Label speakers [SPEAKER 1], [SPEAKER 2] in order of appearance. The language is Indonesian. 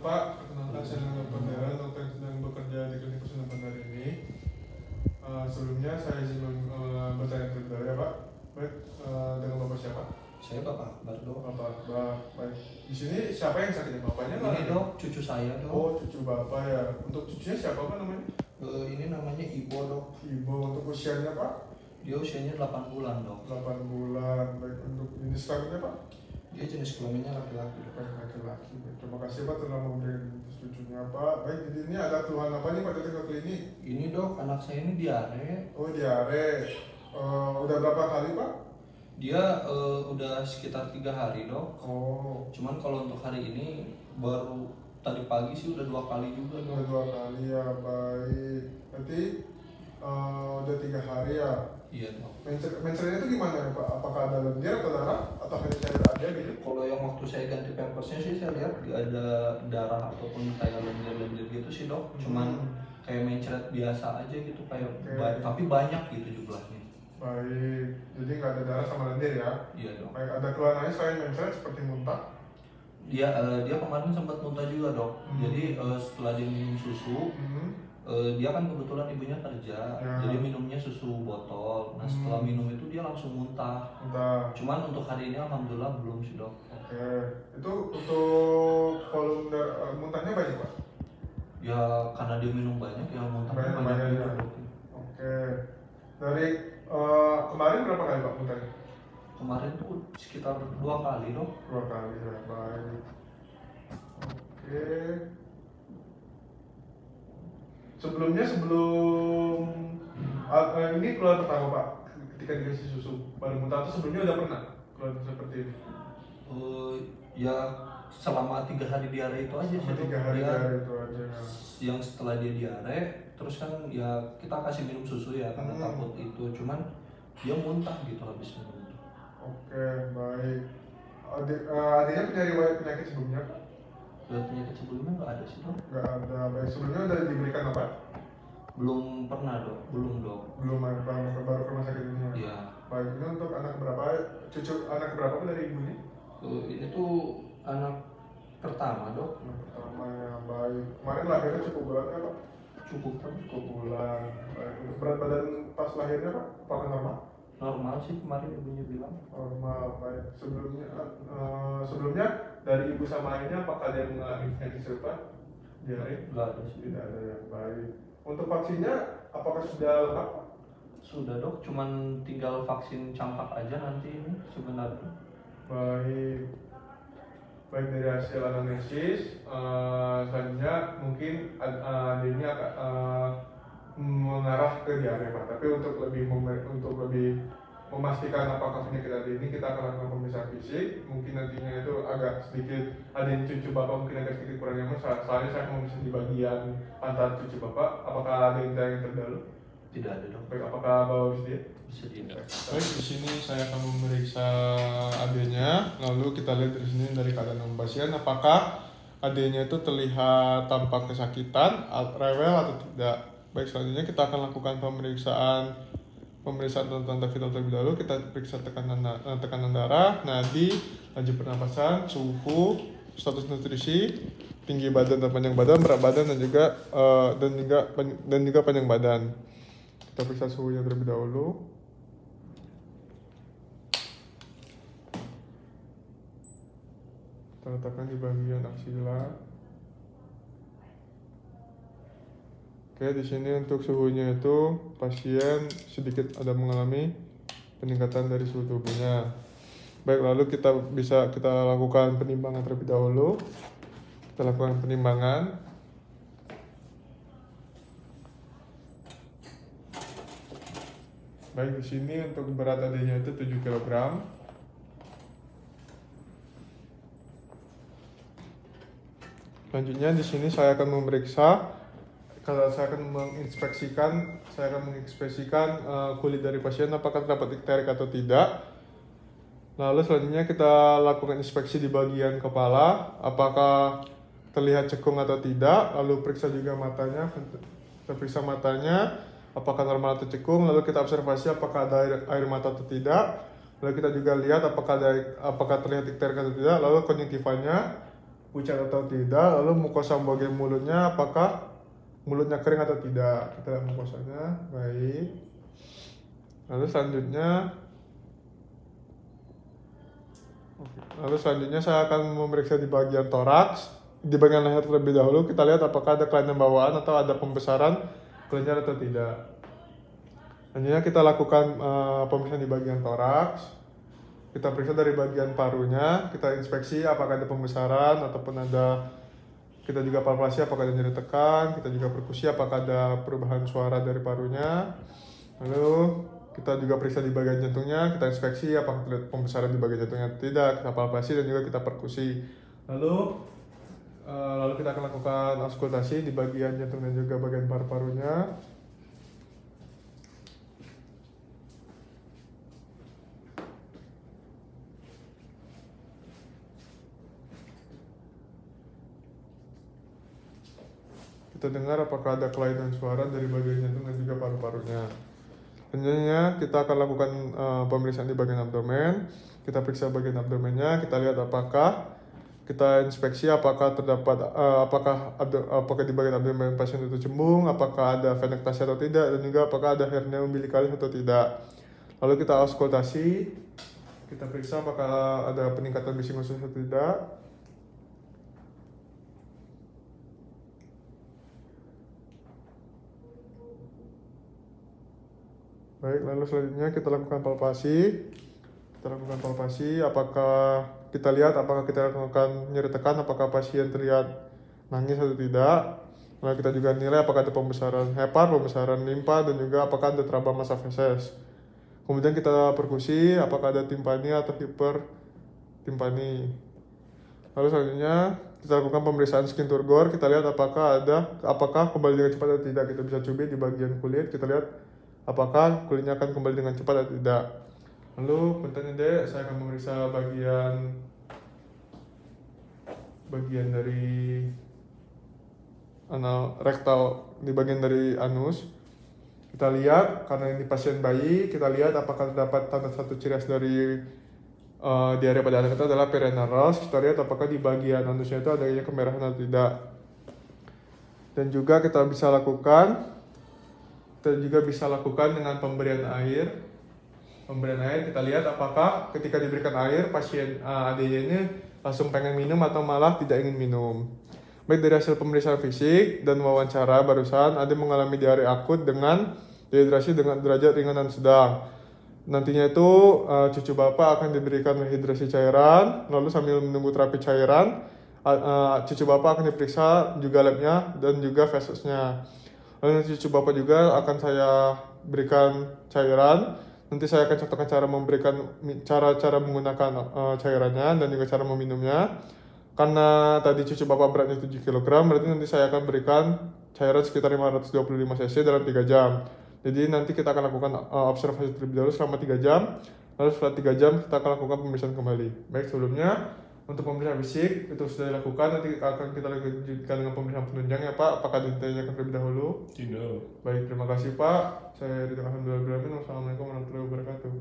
[SPEAKER 1] Pak, perkenalkan saya nama Pandera, dokter yang sedang bekerja di klinik Pusat Pandera ini. Sebelumnya saya izin bertanya terlebih dahulu ya Pak. Baik, dengan Bapak siapa?
[SPEAKER 2] Saya Bapak Akbar dok.
[SPEAKER 1] Baik. Di sini siapa yang sakitnya? Bapaknya nggak?
[SPEAKER 2] Ini dok, cucu saya dok.
[SPEAKER 1] Oh, cucu Bapak ya. Untuk cucunya siapa Pak namanya?
[SPEAKER 2] Ini namanya Ibo dok.
[SPEAKER 1] Ibu. Untuk usianya Pak?
[SPEAKER 2] Dia usianya 8 bulan dok.
[SPEAKER 1] 8 bulan. Baik, untuk jenis kelaminnya Pak?
[SPEAKER 2] Dia jenis kelaminnya laki-laki dok.
[SPEAKER 1] Laki-laki. Terima kasih Pak telah memberikan cucunya Pak. Baik, jadi ini ada keluhan apa nih Pak datang ke klinik?
[SPEAKER 2] Ini dok, anak saya ini diare.
[SPEAKER 1] Oh, diare. Udah berapa kali Pak?
[SPEAKER 2] Dia udah sekitar 3 hari dok.
[SPEAKER 1] Oh,
[SPEAKER 2] Cuman kalau untuk hari ini baru tadi pagi sih udah 2 kali juga
[SPEAKER 1] udah
[SPEAKER 2] dok.
[SPEAKER 1] 2 kali ya. Baik. Berarti udah 3 hari ya.
[SPEAKER 2] Iya dok.
[SPEAKER 1] Mencernya itu gimana ya Pak? Apakah ada lendir atau darah atau hanya cair aja gitu?
[SPEAKER 2] Kalau yang waktu saya ganti pampersnya sih saya lihat dia ada darah ataupun kayak lendir-lendir gitu sih dok. Cuman kayak mencret biasa aja gitu kayak tapi banyak gitu jumlahnya.
[SPEAKER 1] Baik, jadi nggak ada darah sama lendir ya?
[SPEAKER 2] Iya dok.
[SPEAKER 1] Baik, ada keluhan lain selain mencret seperti muntah?
[SPEAKER 2] Dia kemarin sempat muntah juga dok. Jadi setelah dia minum susu, dia kan kebetulan ibunya kerja,
[SPEAKER 1] Ya.
[SPEAKER 2] jadi minumnya susu botol. Nah setelah minum itu dia langsung muntah. Cuman untuk hari ini alhamdulillah belum sih dok.
[SPEAKER 1] Oke, itu untuk volume muntahnya banyak Pak?
[SPEAKER 2] Ya karena dia minum banyak ya muntahnya
[SPEAKER 1] Banyak
[SPEAKER 2] banyak juga
[SPEAKER 1] ya.
[SPEAKER 2] dok.
[SPEAKER 1] Oke, dari kemarin berapa kali Pak muntahnya?
[SPEAKER 2] Kemarin tuh sekitar 2 kali dok.
[SPEAKER 1] 2 kali ya, baik. Oke. Sebelum ini keluar pertama Pak, ketika dikasih susu baru muntah atau sebelumnya udah pernah keluar seperti ini?
[SPEAKER 2] Ya selama 3 hari diare itu aja sih dok.
[SPEAKER 1] 3 hari
[SPEAKER 2] Dia
[SPEAKER 1] diare itu aja.
[SPEAKER 2] yang setelah dia diare, terus kan ya kita kasih minum susu ya karena takut itu. Cuman dia muntah gitu habis minum.
[SPEAKER 1] Oke, baik. Adiknya punya riwayat penyakit sebelumnya Pak?
[SPEAKER 2] Penyakit sebelumnya nggak ada sih dok.
[SPEAKER 1] Nggak ada. Baik, sebelumnya udah diberikan apa?
[SPEAKER 2] Belum pernah dok, belum dok.
[SPEAKER 1] Belum, baru ke rumah sakit ini ya?
[SPEAKER 2] Iya.
[SPEAKER 1] Baik, ini untuk anak berapa? Cucu anak berapa dari ibunya?
[SPEAKER 2] Ini tuh anak pertama dok.
[SPEAKER 1] Anak pertama ya, baik. Kemarin lahirnya cukup bulan ya Pak?
[SPEAKER 2] Cukup
[SPEAKER 1] bulan. Baik. Untuk berat badan pas lahirnya Pak, apakah normal?
[SPEAKER 2] normal sih kemarin ibunya bilang.
[SPEAKER 1] Normal, baik. Sebelumnya dari ibu sama ayahnya apakah dia mengalami penyakit serupa? Diare?
[SPEAKER 2] Nggak ada sih.
[SPEAKER 1] Tidak ada ya, baik. Untuk vaksinnya apakah sudah lengkap?
[SPEAKER 2] Sudah dok, cuman tinggal vaksin campak aja nanti ini sebenarnya.
[SPEAKER 1] Baik. Baik, dari hasil anamnesis, selanjutnya mungkin adanya mengarah ke diare Pak. Tapi untuk lebih memastikan apakah penyakit adik ini, kita akan lakukan pemeriksaan fisik. Mungkin nantinya itu agak sedikit, ada yang cucu Bapak mungkin agak sedikit kurang nyaman, soalnya saya mau di bagian pantat cucu Bapak. Apakah ada yang terdahulu?
[SPEAKER 2] Tidak ada dok.
[SPEAKER 1] Baik, apakah Bapak bisa?
[SPEAKER 2] Bisa tidak.
[SPEAKER 1] Baik, di sini saya akan memeriksa adanya. Lalu kita lihat dari sini dari keadaan pasien apakah adanya itu terlihat tampak kesakitan, rewel atau tidak. Baik, selanjutnya kita akan lakukan pemeriksaan tentang vital terlebih dahulu. Kita periksa tekanan darah, nadi, laju pernapasan, suhu, status nutrisi, tinggi badan dan panjang badan, berat badan dan juga panjang badan. Kita periksa suhunya terlebih dahulu. Kita letakkan di bagian aksila. Oke, di sini untuk suhunya itu pasien sedikit ada mengalami peningkatan dari suhu tubuhnya. Baik, lalu kita lakukan penimbangan terlebih dahulu. Kita lakukan penimbangan. Baik, di sini untuk berat adanya itu 7 kg. Selanjutnya di sini saya akan memeriksa. Kalau saya akan menginspeksikan kulit dari pasien apakah terdapat ikterik atau tidak. Lalu selanjutnya kita lakukan inspeksi di bagian kepala, apakah terlihat cekung atau tidak. Lalu periksa juga matanya, kita periksa matanya apakah normal atau cekung. Lalu kita observasi apakah ada air mata atau tidak. Lalu kita juga lihat apakah terlihat ikterik atau tidak. Lalu konjungtivanya, pucat atau tidak, lalu mukosa bagian mulutnya apakah mulutnya kering atau tidak. Kita lihat mukosanya. Baik. Lalu selanjutnya saya akan memeriksa di bagian toraks, di bagian leher terlebih dahulu. Kita lihat apakah ada kelainan bawaan atau ada pembesaran kelenjar atau tidak. Selanjutnya kita lakukan pemeriksaan di bagian toraks. Kita periksa dari bagian parunya, kita inspeksi apakah ada pembesaran ataupun kita juga palpasi apakah ada nyeri tekan, kita juga perkusi apakah ada perubahan suara dari parunya. Lalu kita juga periksa di bagian jantungnya, kita inspeksi apakah terlihat pembesaran di bagian jantungnya atau tidak, kita palpasi dan juga kita perkusi. Lalu kita akan lakukan auskultasi di bagian jantung dan juga bagian paru-parunya. Kita dengar apakah ada kelainan suara dari bagian jantung dan juga paru-parunya. Selanjutnya kita akan lakukan pemeriksaan di bagian abdomen. Kita periksa bagian abdomennya, kita lihat kita inspeksi apakah terdapat apakah di bagian abdomen pasien itu cembung, apakah ada venektasia atau tidak, dan juga apakah ada hernia umbilikalis atau tidak. Lalu kita auskultasi, kita periksa apakah ada peningkatan bising usus atau tidak. Baik, lalu selanjutnya kita lakukan palpasi. Apakah kita lakukan nyeri tekan, apakah pasien terlihat nangis atau tidak. Lalu kita juga nilai apakah ada pembesaran hepar, pembesaran limpa, dan juga apakah ada teraba massa feses. Kemudian kita perkusi apakah ada timpani atau hipertimpani. Lalu selanjutnya kita lakukan pemeriksaan skin turgor. Kita lihat apakah kembali dengan cepat atau tidak. Kita bisa cubit di bagian kulit, kita lihat apakah kulitnya akan kembali dengan cepat atau tidak. Lalu punten Dek, saya akan memeriksa bagian dari anal rektal, di bagian dari anus. Kita lihat karena ini pasien bayi, kita lihat apakah terdapat tanda satu ciri khas dari diare pada anak itu adalah perianal rust. Kita lihat apakah di bagian anusnya itu adanya kemerahan atau tidak. Dan juga kita juga bisa lakukan dengan pemberian air. Kita lihat apakah ketika diberikan air pasien adanya ini langsung pengen minum atau malah tidak ingin minum. Baik dari hasil pemeriksaan fisik dan wawancara barusan, ada mengalami diare akut dengan dehidrasi dengan derajat ringan dan sedang. Nantinya itu cucu bapak akan diberikan rehidrasi cairan, lalu sambil menunggu terapi cairan, cucu bapak akan diperiksa juga labnya dan juga fesesnya. Lalu cucu bapak juga akan saya berikan cairan. Nanti saya akan contohkan cara menggunakan cairannya dan juga cara meminumnya. Karena tadi cucu bapak beratnya 7 kg, berarti nanti saya akan berikan cairan sekitar 525 cc dalam 3 jam. Jadi nanti kita akan lakukan observasi terlebih dahulu selama 3 jam. Lalu setelah 3 jam kita akan lakukan pemeriksaan kembali. Baik, sebelumnya untuk pemeriksaan fisik itu sudah dilakukan, nanti akan kita lanjutkan dengan pemeriksaan penunjang ya Pak. Apakah ditanyakan terlebih dahulu?
[SPEAKER 3] Tidak.
[SPEAKER 1] Baik, terima kasih Pak. Saya Ridwan Alhamdulillah. Wassalamualaikum warahmatullahi wabarakatuh.